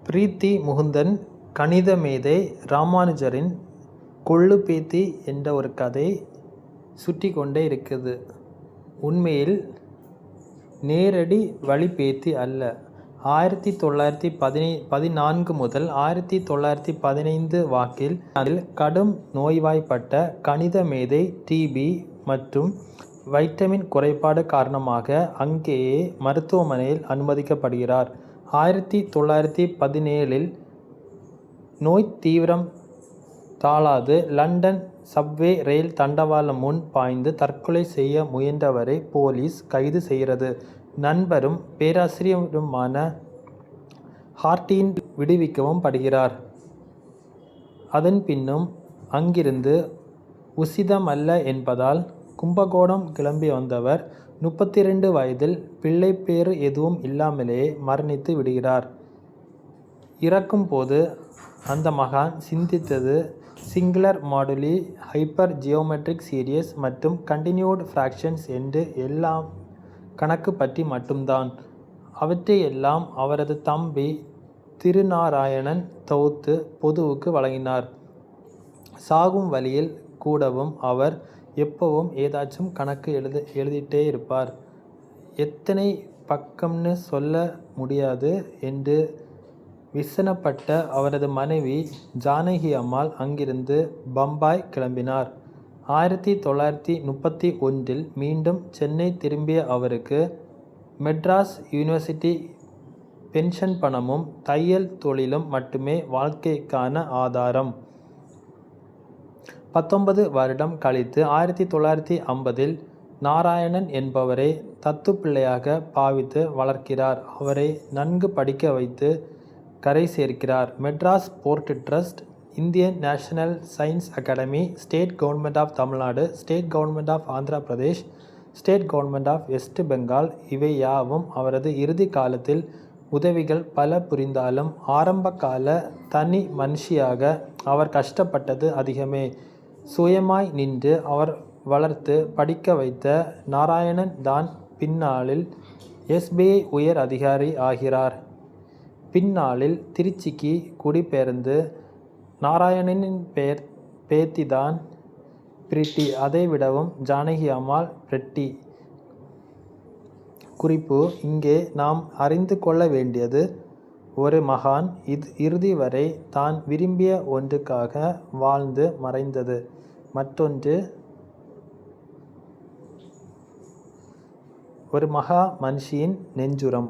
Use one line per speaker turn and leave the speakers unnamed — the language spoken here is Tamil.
பிரீத்தி முகுந்தன் கணித மேதை ராமானுஜரின் கொள்ளு பேத்தி என்ற ஒரு கதை சுற்றி கொண்டே இருக்குது. உண்மையில் நேரடி வழி பேத்தி அல்ல. 1914 முதல் 1915 வாக்கில் கடும் நோய்வாய்ப்பட்ட கணித மேதை டிபி மற்றும் வைட்டமின் குறைபாடு காரணமாக அங்கேயே மருத்துவமனையில் அனுமதிக்கப்படுகிறார். 1917 நோய் தீவிரம் தாழாது லண்டன் சப்வே ரயில் தண்டவாளம் முன் பாய்ந்து தற்கொலை செய்ய முயன்றவரை போலீஸ் கைது செய்கிறது. நண்பரும் பேராசிரியருமான ஹார்டின் விடுவிக்கவும் படுகிறார். அதன் பின்னும் அங்கிருந்து உசிதமல்ல என்பதால் கும்பகோணம் கிளம்பி வந்தவர் 32 வயதில் பிள்ளைப்பேறு எதுவும் இல்லாமலேயே மரணித்து விடுகிறார். இறக்கும் போது அந்த மகான் சிந்தித்தது singular moduli, hypergeometric series மற்றும் கண்டினியூட் ஃப்ராக்ஷன்ஸ் என்று எல்லாம் கணக்கு பற்றி மட்டும்தான். அவற்றையெல்லாம் அவரது தம்பி திருநாராயணன் தொகுத்து பொதுவுக்கு வழங்கினார். சாகும் வழியில் கூடவும் அவர் எப்பவும் ஏதாச்சும் கணக்கு எழுதிட்டே இருப்பார். எத்தனை பக்கம்னு சொல்ல முடியாது என்று விசனப்பட்ட அவரது மனைவி ஜானகி அம்மாள் அங்கிருந்து பம்பாய் கிளம்பினார். 1931 மீண்டும் சென்னை திரும்பிய அவருக்கு மெட்ராஸ் யூனிவர்சிட்டி பென்ஷன் பணமும் தையல் தொழிலும் மட்டுமே வாழ்க்கைக்கான ஆதாரம். 19 வருடம் கழித்து 1950 நாராயணன் என்பவரை தத்துப்பிள்ளையாக பாவித்து வளர்க்கிறார். அவரை நன்கு படிக்க வைத்து கரை சேர்க்கிறார். Madras port trust, Indian national science academy, state government of Tamil Nadu, state government of Andhra Pradesh, state government of west Bengal இவை யாவும் அவரது இறுதி காலத்தில் உதவிகள் பல புரிந்தாலும் ஆரம்பகால தனி மனுஷியாக அவர் கஷ்டப்பட்டது அதிகமே. சுயமாய் நின்று அவர் வளர்த்து படிக்க வைத்த நாராயணன் தான் பின்னாளில் SBI உயர் அதிகாரி ஆகிறார். பின்னாளில் திருச்சிக்கு குடிபெயர்ந்து நாராயணனின் பேத்திதான் பிரிட்டி, அதைவிடவும் ஜானகி அம்மாள் பிரிட்டி. குறிப்பு: இங்கே நாம் அறிந்து கொள்ள வேண்டியது, ஒரு மகான் இறுதி வரை தான் விரும்பிய ஒன்றுக்காக வாழ்ந்து மறைந்தது. மற்றொன்று, ஒரு மகா மனுஷியின் நெஞ்சுரம்.